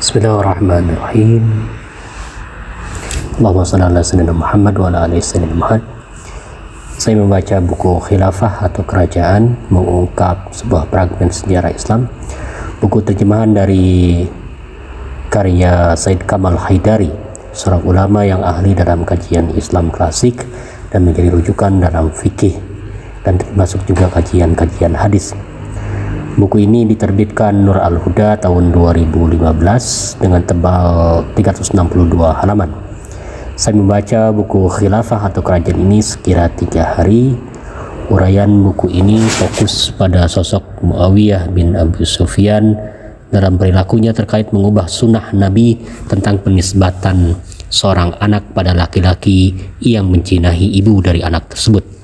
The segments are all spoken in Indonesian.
Bismillahirrahmanirrahim. Allahumma shalli ala sayyidina Muhammad wa ala ali sayyidina Muhammad. Saya membaca buku Khilafah atau Kerajaan, mengungkap sebuah fragmen sejarah Islam. Buku terjemahan dari karya Said Kamal Haidari, seorang ulama yang ahli dalam kajian Islam klasik dan menjadi rujukan dalam fikih dan termasuk juga kajian-kajian hadis. Buku ini diterbitkan Nur Al-Huda tahun 2015 dengan tebal 362 halaman. Saya membaca buku Khilafah atau Kerajaan ini sekira 3 hari. Uraian buku ini fokus pada sosok Muawiyah bin Abu Sufyan dalam perilakunya terkait mengubah sunnah Nabi tentang penisbatan seorang anak pada laki-laki yang menjinahi ibu dari anak tersebut.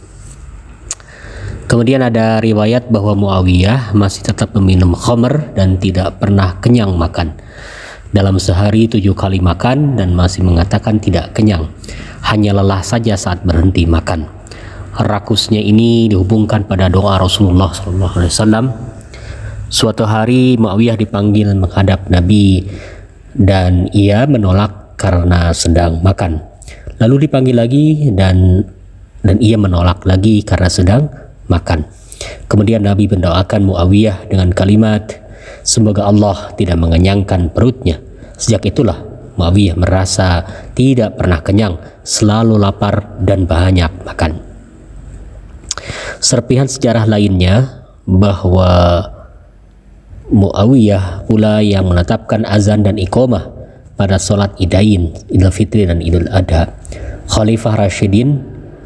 Kemudian ada riwayat bahwa Muawiyah masih tetap meminum khamr dan tidak pernah kenyang makan. Dalam sehari 7 kali makan dan masih mengatakan tidak kenyang, hanya lelah saja saat berhenti makan. Rakusnya ini dihubungkan pada doa Rasulullah SAW. Suatu hari Muawiyah dipanggil menghadap Nabi dan ia menolak karena sedang makan. Lalu dipanggil lagi dan ia menolak lagi karena sedang makan. Kemudian Nabi mendoakan Muawiyah dengan kalimat, semoga Allah tidak mengenyangkan perutnya. Sejak itulah Muawiyah merasa tidak pernah kenyang, selalu lapar dan banyak makan. Serpihan sejarah lainnya bahwa Muawiyah pula yang menetapkan azan dan iqamah pada sholat Idain, Idul Fitri dan Idul Adha. Khalifah Rashidin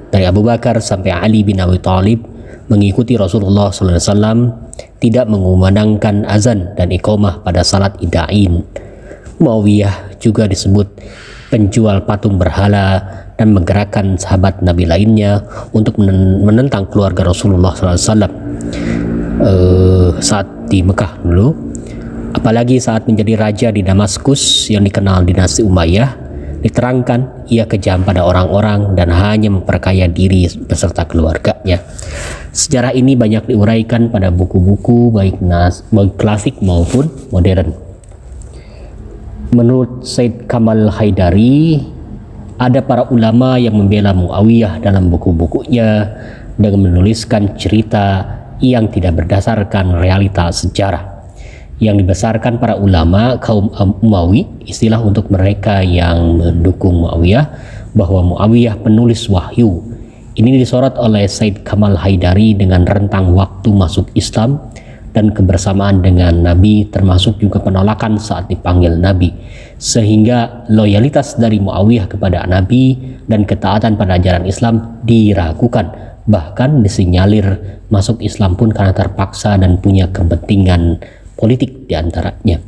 dari Abu Bakar sampai Ali bin Abi Thalib mengikuti Rasulullah SAW, tidak mengumandangkan azan dan iqamah pada salat Idain. Muawiyah juga disebut penjual patung berhala dan menggerakkan sahabat Nabi lainnya untuk menentang keluarga Rasulullah SAW saat di Mekah dulu. Apalagi saat menjadi raja di Damaskus yang dikenal dinasti Umayyah, diterangkan ia kejam pada orang-orang dan hanya memperkaya diri beserta keluarganya. Sejarah ini banyak diuraikan pada buku-buku baik klasik maupun modern. Menurut Said Kamal Haidari, ada para ulama yang membela Muawiyah dalam buku-bukunya dengan menuliskan cerita yang tidak berdasarkan realitas sejarah. Yang dibesarkan para ulama kaum Umawi, istilah untuk mereka yang mendukung Muawiyah, bahwa Muawiyah penulis wahyu. Ini disorot oleh Said Kamal Haidari dengan rentang waktu masuk Islam dan kebersamaan dengan Nabi, termasuk juga penolakan saat dipanggil Nabi, sehingga loyalitas dari Muawiyah kepada Nabi dan ketaatan pada ajaran Islam diragukan, bahkan disinyalir masuk Islam pun karena terpaksa dan punya kepentingan politik diantaranya.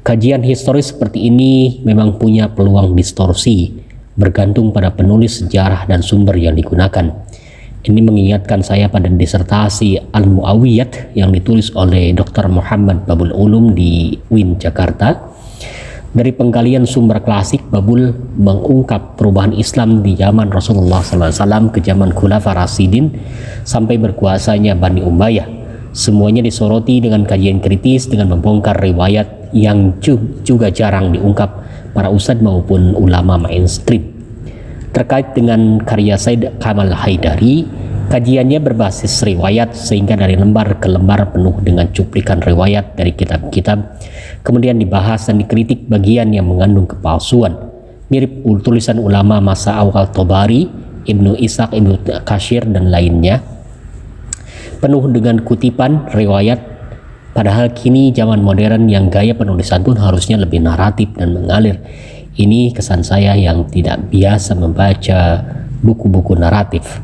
Kajian historis seperti ini memang punya peluang distorsi, bergantung pada penulis sejarah dan sumber yang digunakan. Ini mengingatkan saya pada disertasi Al-Muawiyat yang ditulis oleh Dr. Muhammad Babul Ulum di UIN Jakarta. Dari penggalian sumber klasik, Babul mengungkap perubahan Islam di zaman Rasulullah SAW ke zaman Khulafaur Rasyidin sampai berkuasanya Bani Umayyah. Semuanya disoroti dengan kajian kritis dengan membongkar riwayat yang juga jarang diungkap para ustadz maupun ulama mainstream. Terkait dengan karya Said Kamal Haidari, kajiannya berbasis riwayat sehingga dari lembar ke lembar penuh dengan cuplikan riwayat dari kitab-kitab, kemudian dibahas dan dikritik bagian yang mengandung kepalsuan, mirip tulisan ulama masa awal Tobari, Ibnu Ishaq, Ibnu Katsir dan lainnya, penuh dengan kutipan riwayat. Padahal kini zaman modern yang gaya penulisan pun harusnya lebih naratif dan mengalir. Ini kesan saya yang tidak biasa membaca buku-buku naratif.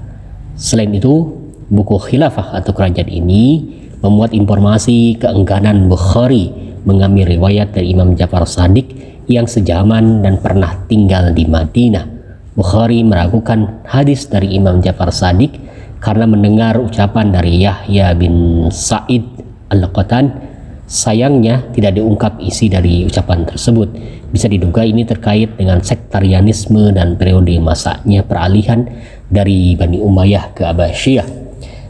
Selain itu, buku Khilafah atau Kerajaan ini memuat informasi keengganan Bukhari mengambil riwayat dari Imam Ja'far Shadiq yang sejaman dan pernah tinggal di Madinah. Bukhari meragukan hadis dari Imam Ja'far Shadiq karena mendengar ucapan dari Yahya bin Sa'id Al-Qattan. Sayangnya tidak diungkap isi dari ucapan tersebut. Bisa diduga ini terkait dengan sektarianisme dan periode masanya peralihan dari Bani Umayyah ke Abbasiyah.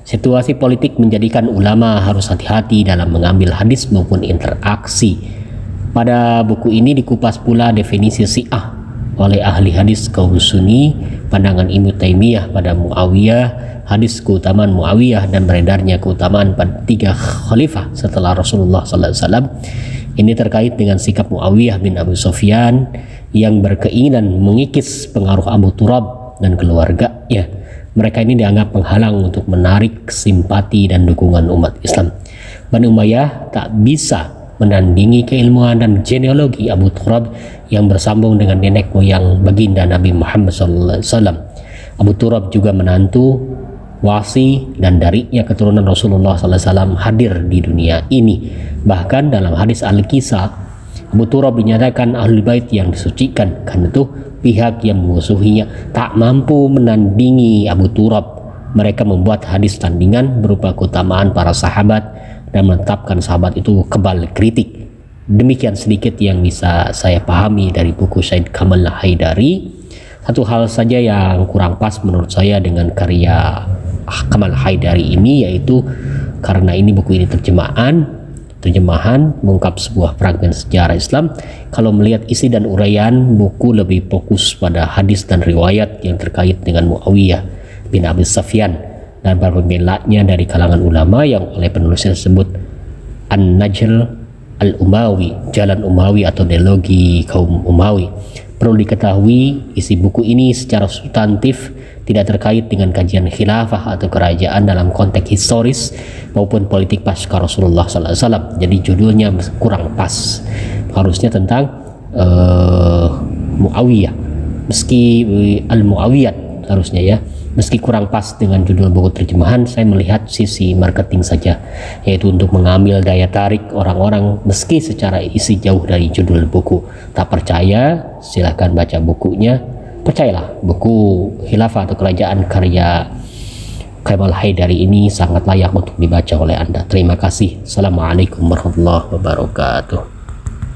Situasi politik menjadikan ulama harus hati-hati dalam mengambil hadis maupun interaksi Pada buku ini dikupas pula definisi Syiah oleh ahli hadis kaum Sunni, pandangan Ibnu Taimiyah pada Muawiyah, hadis keutamaan Muawiyah dan beredarnya keutamaan pada 3 khalifah setelah Rasulullah SAW. Ini terkait dengan sikap Muawiyah bin Abu Sufyan yang berkeinginan mengikis pengaruh Abu Turab dan keluarganya. Mereka ini dianggap penghalang untuk menarik simpati dan dukungan umat Islam. Bani Umayyah tak bisa menandingi keilmuan dan genealogi Abu Turab yang bersambung dengan nenek moyang baginda Nabi Muhammad SAW. Abu Turab juga menantu, wasi, dan darinya keturunan Rasulullah SAW hadir di dunia ini. Bahkan dalam hadis Al-Kisah, Abu Turab dinyatakan Ahlul Bait yang disucikan. Karena itu pihak yang memusuhinya tak mampu menandingi Abu Turab. Mereka membuat hadis tandingan berupa keutamaan para sahabat dan menetapkan sahabat itu kebal kritik. Demikian sedikit yang bisa saya pahami dari buku Syed Kamal Haidari. Satu hal saja yang kurang pas menurut saya dengan karya Kamal Haidari ini, yaitu karena ini buku ini terjemahan mengungkap sebuah fragmen sejarah Islam. Kalau melihat isi dan uraian buku lebih fokus pada hadis dan riwayat yang terkait dengan Muawiyah bin Abi Sufyan dan para pembelanya dari kalangan ulama yang oleh penulisnya disebut An-Najl Al-Umawi, Jalan Umawi atau ideologi kaum Umawi. Perlu diketahui isi buku ini secara substantif tidak terkait dengan kajian khilafah atau kerajaan dalam konteks historis maupun politik pasca Rasulullah SAW. Jadi judulnya kurang pas, harusnya tentang Muawiyah, meski Al-Muawiyat harusnya ya. Meski kurang pas dengan judul buku terjemahan, saya melihat sisi marketing saja, yaitu untuk mengambil daya tarik orang-orang meski secara isi jauh dari judul buku. Tak percaya, silahkan baca bukunya. Percayalah, buku Khilafah atau Kerajaan karya Kamal Haidari ini sangat layak untuk dibaca oleh Anda. Terima kasih. Assalamualaikum warahmatullahi wabarakatuh.